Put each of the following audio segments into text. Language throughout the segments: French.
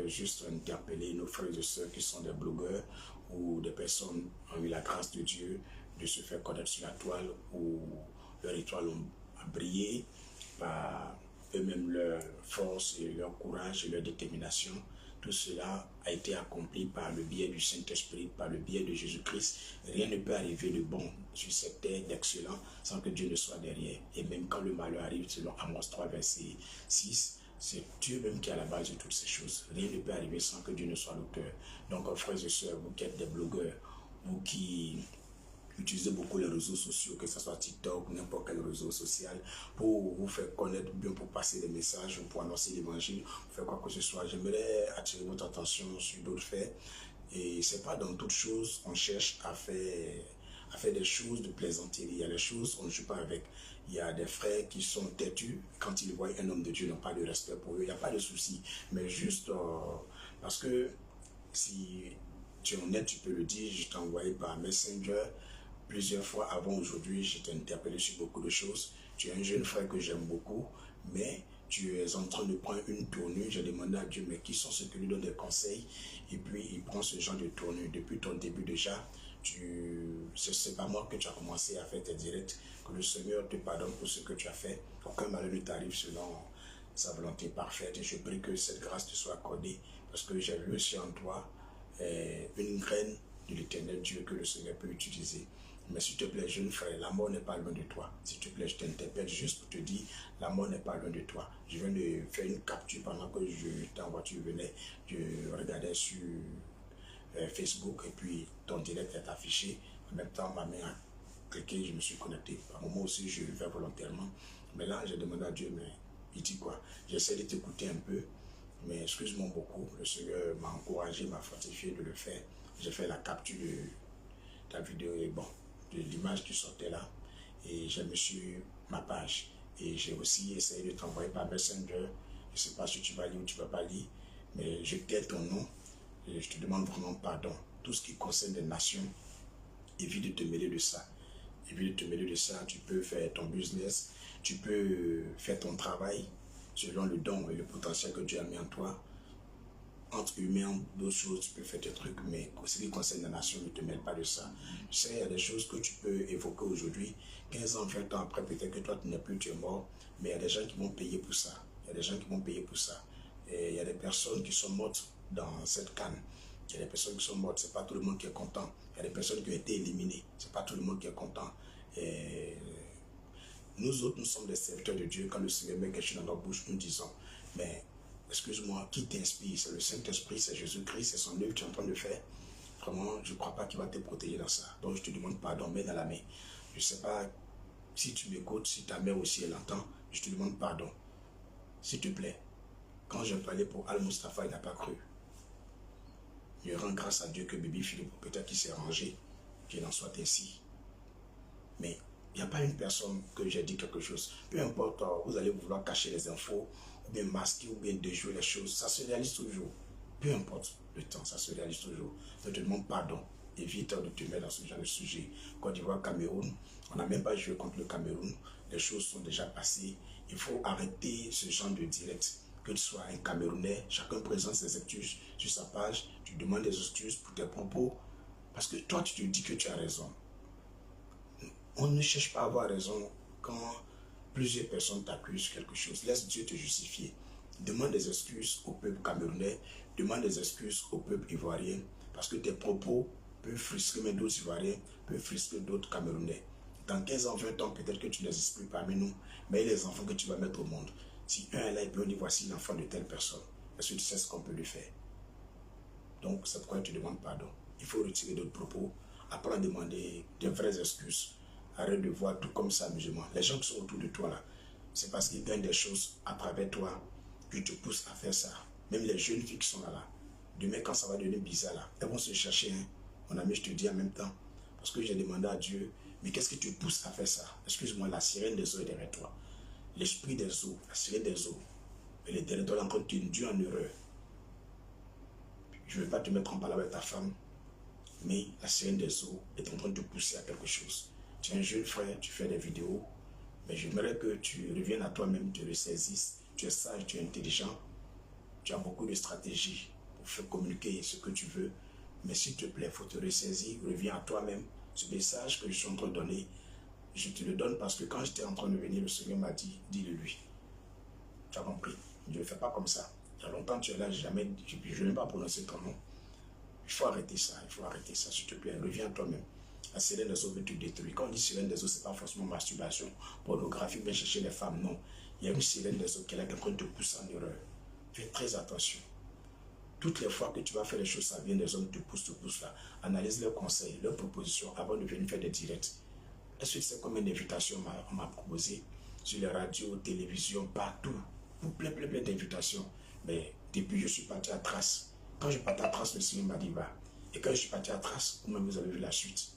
voudrais juste interpeller nos frères et sœurs qui sont des blogueurs ou des personnes qui ont eu la grâce de Dieu de se faire connaître sur la toile, où leur étoile a brillé par eux-mêmes leur force et leur courage et leur détermination. Tout cela a été accompli par le biais du Saint-Esprit, par le biais de Jésus-Christ. Rien ne peut arriver de bon sur cette terre, d'excellent, sans que Dieu ne soit derrière. Et même quand le malheur arrive, selon Amos 3, verset 6, c'est Dieu même qui est à la base de toutes ces choses. Rien ne peut arriver sans que Dieu ne soit l'auteur. Donc, frères et sœurs, vous qui êtes des blogueurs, vous qui utilisez beaucoup les réseaux sociaux, que ce soit TikTok, n'importe quel réseau social, pour vous faire connaître, bien pour passer des messages, pour annoncer l'évangile, pour faire quoi que ce soit. J'aimerais attirer votre attention sur d'autres faits. Et c'est pas dans toutes choses on cherche à faire des choses de plaisanterie. Il y a des choses on ne joue pas avec. Il y a des frères qui sont têtus. Quand ils voient un homme de Dieu, n'ont pas de respect pour eux. Il n'y a pas de souci. Mais juste parce que si tu es honnête, tu peux le dire, je t'ai envoyé par Messenger plusieurs fois avant aujourd'hui, je t'ai interpellé sur beaucoup de choses. Tu es un jeune frère que j'aime beaucoup, mais tu es en train de prendre une tournure. J'ai demandé à Dieu, mais qui sont ceux qui lui donnent des conseils? Et puis, il prend ce genre de tournure. Depuis ton début déjà, c'est pas moi que tu as commencé à faire tes directs. Que le Seigneur te pardonne pour ce que tu as fait. Aucun malheur ne t'arrive selon sa volonté parfaite. Et je prie que cette grâce te soit accordée, parce que j'ai vu aussi en toi une graine de l'éternel Dieu que le Seigneur peut utiliser. Mais s'il te plaît, jeune frère, la mort n'est pas loin de toi. S'il te plaît, je t'interpelle juste pour te dire, la mort n'est pas loin de toi. Je viens de faire une capture pendant que j'étais en voiture, je regardais sur Facebook, et puis ton direct est affiché. En même temps, ma main a cliqué, je me suis connecté. À un moment aussi, je le fais volontairement. Mais là, j'ai demandé à Dieu, mais il dit quoi? J'essaie de t'écouter un peu, mais excuse-moi beaucoup. Le Seigneur m'a encouragé, m'a fortifié de le faire. J'ai fait la capture de ta vidéo et bon, de l'image qui sortait là, et j'ai mis sur ma page. Et j'ai aussi essayé de t'envoyer par Messenger. Je ne sais pas si tu vas lire ou tu ne vas pas lire, mais je t'aide ton nom et je te demande vraiment pardon. Tout ce qui concerne les nations, évite de te mêler de ça. Évite de te mêler de ça. Tu peux faire ton business, tu peux faire ton travail selon le don et le potentiel que Dieu a mis en toi. Entre humains, d'autres choses, tu peux faire tes trucs, mais ce qui concerne la nation, ne te mêle pas de ça. Tu sais, il y a des choses que tu peux évoquer aujourd'hui, 15 ans, 20 ans après, peut-être que toi, tu n'es plus, tu es mort, mais il y a des gens qui vont payer pour ça. Il y a des gens qui vont payer pour ça. Et il y a des personnes qui sont mortes dans cette canne. Il y a des personnes qui sont mortes, c'est pas tout le monde qui est content. Il y a des personnes qui ont été éliminées, c'est pas tout le monde qui est content. Et nous autres, nous sommes des serviteurs de Dieu. Quand le Seigneur met quelque chose dans notre bouche, nous disons, mais excuse-moi, qui t'inspire? C'est le Saint-Esprit, c'est Jésus-Christ, c'est son œuvre que tu es en train de faire. Vraiment, je ne crois pas qu'il va te protéger dans ça. Donc, je te demande pardon, mets dans la main. Je ne sais pas si tu m'écoutes, si ta mère aussi, elle entend. Je te demande pardon. S'il te plaît, quand j'ai parlé pour Al-Mustafa, il n'a pas cru. Je rends grâce à Dieu que Bibi Philippe, peut-être qu'il s'est rangé, qu'il en soit ainsi. Mais il n'y a pas une personne que j'ai dit quelque chose. Peu importe, vous allez vouloir cacher les infos, ou bien masquer, ou bien déjouer les choses. Ça se réalise toujours. Peu importe le temps, ça se réalise toujours. Je te demande pardon. Évite de te mettre dans ce genre de sujet. Côte d'Ivoire, Cameroun, on n'a même pas joué contre le Cameroun. Les choses sont déjà passées. Il faut arrêter ce genre de direct. Que tu sois un Camerounais, chacun présente ses excuses sur sa page. Tu demandes des excuses pour tes propos. Parce que toi, tu te dis que tu as raison. On ne cherche pas à avoir raison quand plusieurs personnes t'accusent quelque chose. Laisse Dieu te justifier. Demande des excuses au peuple camerounais, demande des excuses au peuple ivoirien, parce que tes propos peuvent frustrer même d'autres Ivoiriens, peuvent frustrer d'autres Camerounais. Dans 15 ans, 20 ans, peut-être que tu n'existes plus parmi nous, mais les enfants que tu vas mettre au monde. Si un est là et puis on dit voici l'enfant de telle personne, est-ce que tu sais ce qu'on peut lui faire? Donc c'est pourquoi je te demande pardon. Il faut retirer d'autres propos, apprendre à demander de vraies excuses. Arrête de voir tout comme ça amusement. Les gens qui sont autour de toi là, c'est parce qu'ils gagnent des choses à travers toi qui te poussent à faire ça. Même les jeunes filles qui sont là, demain quand ça va devenir bizarre là, elles vont se chercher. Hein. Mon ami, je te dis en même temps, parce que j'ai demandé à Dieu, mais qu'est-ce qui te pousse à faire ça? Excuse-moi, la sirène des eaux est derrière toi. L'esprit des eaux, la sirène des eaux, elle est derrière toi encore, tu induis en erreur. Je ne vais pas te mettre en parole avec ta femme, mais la sirène des eaux est en train de te pousser à quelque chose. Tu es un jeune frère, tu fais des vidéos, mais j'aimerais que tu reviennes à toi-même, tu ressaisisses, tu es sage, tu es intelligent, tu as beaucoup de stratégies. faire communiquer ce que tu veux. Mais s'il te plaît, il faut te ressaisir, reviens à toi-même. Ce message que je suis en train de donner, je te le donne parce que quand j'étais en train de venir, le Seigneur m'a dit, dis-le lui. Tu as compris? Je ne le fais pas comme ça. Il y a longtemps que tu es là, je n'ai pas prononcé ton nom. Il faut arrêter ça, s'il te plaît, reviens à toi-même. La sirène des eaux veut te détruire. Quand on dit sirène des eaux, ce n'est pas forcément masturbation, pornographie, bien chercher les femmes, non. Il y a une sirène des eaux qui est en train de te pousser en erreur. Fais très attention. Toutes les fois que tu vas faire les choses, ça vient des hommes qui te poussent là. Analyse leurs conseils, leurs propositions avant de venir faire des directs. Est-ce que tu sais combien d'invitations on m'a proposé sur les radios, télévision, partout? Plein d'invitations. Mais depuis, je suis parti à Trace. Quand je partais à Trace, le Seigneur m'a dit va. Et quand je suis parti à Trace, vous avez vu la suite.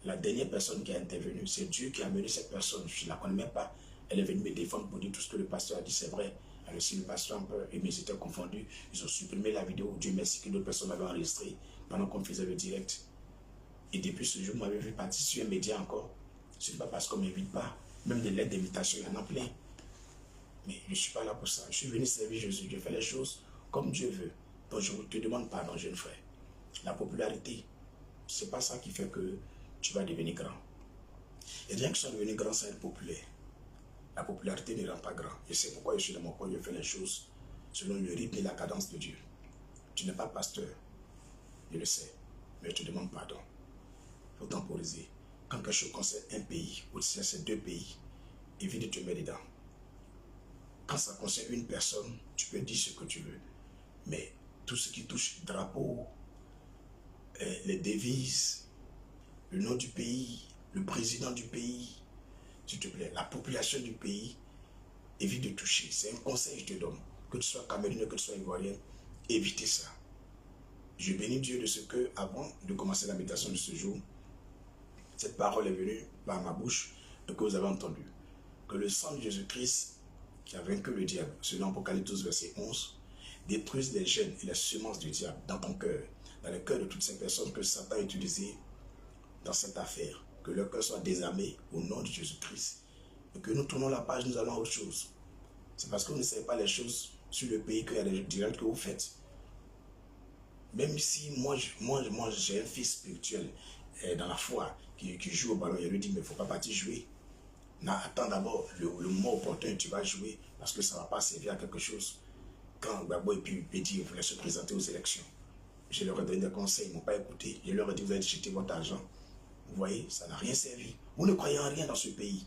La dernière personne qui a intervenu, c'est Dieu qui a amené cette personne. Je ne la connais même pas. Elle est venue me défendre pour dire tout ce que le pasteur a dit, c'est vrai. Alors si le pasteur un peu, ils étaient confondus, ils ont supprimé la vidéo. Dieu merci que d'autres personnes l'avaient enregistrée pendant qu'on faisait le direct. Et depuis ce jour, vous m'avez vu partir sur un média encore. Ce n'est pas parce qu'on ne m'invite pas. Même des lettres d'invitation, il y en a plein. Mais je ne suis pas là pour ça. Je suis venu servir Jésus. Je fais les choses comme Dieu veut. Donc je te demande pardon, jeune frère. La popularité, ce n'est pas ça qui fait que tu vas devenir grand. Et rien que tu sois devenu grand, ça va être populaire. La popularité ne rend pas grand. Je sais pourquoi je suis dans mon coin, je fais les choses selon le rythme et la cadence de Dieu. Tu n'es pas pasteur, je le sais, mais je te demande pardon. Il faut temporiser. Quand quelque chose concerne un pays, ou si c'est deux pays, évite de te mettre dedans. Quand ça concerne une personne, tu peux dire ce que tu veux. Mais tout ce qui touche le drapeau, les devises, le nom du pays, le président du pays, s'il te plaît, la population du pays, évite de toucher. C'est un conseil que je te donne. Que tu sois camerounais, que tu sois ivoirien, évitez ça. Je bénis Dieu de ce que, avant de commencer la méditation de ce jour, cette parole est venue par ma bouche et que vous avez entendu. Que le sang de Jésus-Christ, qui a vaincu le diable, selon Apocalypse 12, verset 11, détruise les gènes et les semences du diable dans ton cœur, dans le cœur de toutes ces personnes que Satan a utilisées dans cette affaire. Que leur cœur soit désarmé au nom de Jésus-Christ. Et que nous tournons la page, nous allons à autre chose. C'est parce que vous ne savez pas les choses sur le pays qu'il y a des directs que vous faites. Même si moi j'ai un fils spirituel dans la foi qui joue au ballon, je lui dis, mais il ne faut pas partir jouer. Non, attends d'abord le moment opportun, tu vas jouer parce que ça ne va pas servir à quelque chose. Quand Gbagbo et puis Bédi voulaient se présenter aux élections, je leur ai donné des conseils, ils ne m'ont pas écouté. Je leur ai dit, vous allez jeter votre argent. Vous voyez, ça n'a rien servi. Vous ne croyez en rien dans ce pays.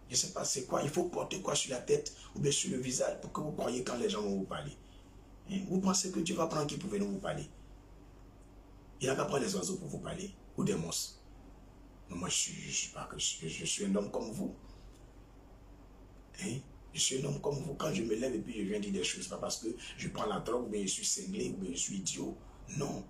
Je ne sais pas c'est quoi, il faut porter quoi sur la tête ou bien sur le visage pour que vous croyez quand les gens vont vous parler. Vous pensez que Dieu va prendre qui pour venir vous parler? Il n'a qu'à prendre les oiseaux pour vous parler ou des monstres. Mais moi, je suis un homme comme vous. Je suis un homme comme vous. Quand je me lève et puis je viens dire des choses, pas parce que je prends la drogue, ou bien je suis cinglé, ou bien je suis idiot. Non.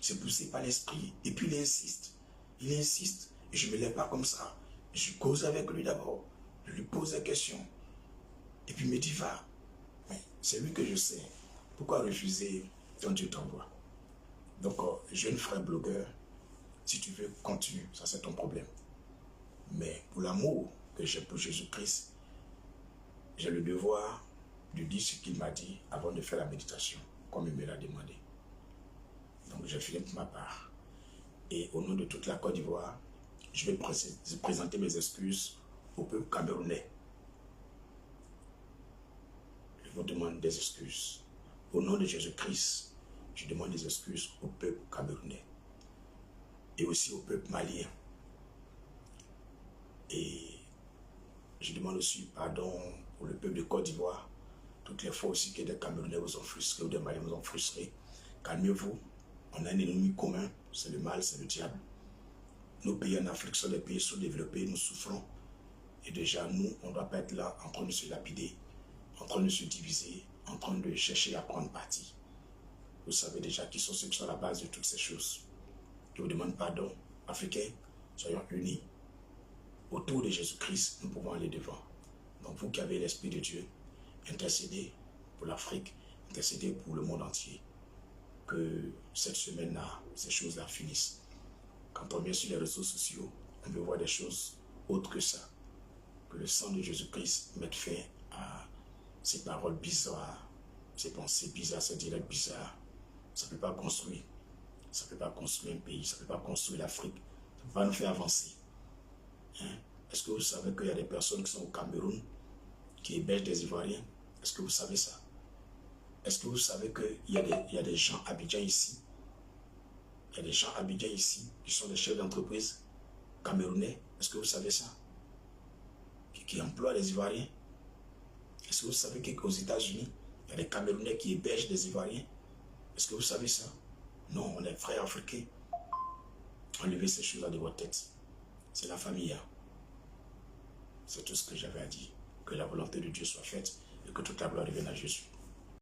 C'est poussé par l'esprit. Et puis il insiste. Il insiste. Et je ne me lève pas comme ça. Je cause avec lui d'abord. Je lui pose des questions. Et puis il me dit, va. C'est lui que je sais. Pourquoi refuser quand Dieu t'envoie? Donc, jeune frère blogueur, si tu veux, continue. Ça, c'est ton problème. Mais pour l'amour que j'ai pour Jésus-Christ, j'ai le devoir de dire ce qu'il m'a dit avant de faire la méditation, comme il me l'a demandé. Donc, j'ai fini pour ma part. Et au nom de toute la Côte d'Ivoire, je vais présenter mes excuses au peuple camerounais. Je vous demande des excuses. Au nom de Jésus-Christ, je demande des excuses au peuple camerounais et aussi au peuple malien. Et je demande aussi pardon pour le peuple de Côte d'Ivoire. Toutes les fois aussi que des Camerounais vous ont frustré ou des Maliens vous ont frustré. Calmez-vous. On a un ennemi commun. C'est le mal, c'est le diable. Nos pays en Afrique sont des pays sous-développés. Nous souffrons. Et déjà, nous, on ne doit pas être là en train de se lapider, en train de se diviser, en train de chercher à prendre parti. Vous savez déjà qui sont ceux qui sont à la base de toutes ces choses. Je vous demande pardon. Africains, soyons unis. Autour de Jésus-Christ, nous pouvons aller devant. Donc vous qui avez l'Esprit de Dieu, intercédez pour l'Afrique, intercédez pour le monde entier. Que cette semaine-là, ces choses-là finissent. Quand on vient sur les réseaux sociaux, on veut voir des choses autres que ça. Que le sang de Jésus-Christ mette fin à ces paroles bizarres, ces pensées bizarres, ces directs bizarres, ça ne peut pas construire. Ça ne peut pas construire un pays, ça ne peut pas construire l'Afrique. Ça ne peut pas nous faire avancer. Hein? Est-ce que vous savez qu'il y a des personnes qui sont au Cameroun qui hébergent des Ivoiriens? Est-ce que vous savez ça? Est-ce que vous savez qu'il y a des gens Abidjan ici? Il y a des gens Abidjan ici qui sont des chefs d'entreprise camerounais. Est-ce que vous savez ça? Qui emploient les Ivoiriens? Est-ce que vous savez qu'aux États-Unis, il y a des Camerounais qui hébergent des Ivoiriens? Est-ce que vous savez ça? Non, on est frères africains. Enlevez ces choses-là de votre tête. C'est la famille. C'est tout ce que j'avais à dire. Que la volonté de Dieu soit faite et que toute la gloire revienne à Jésus.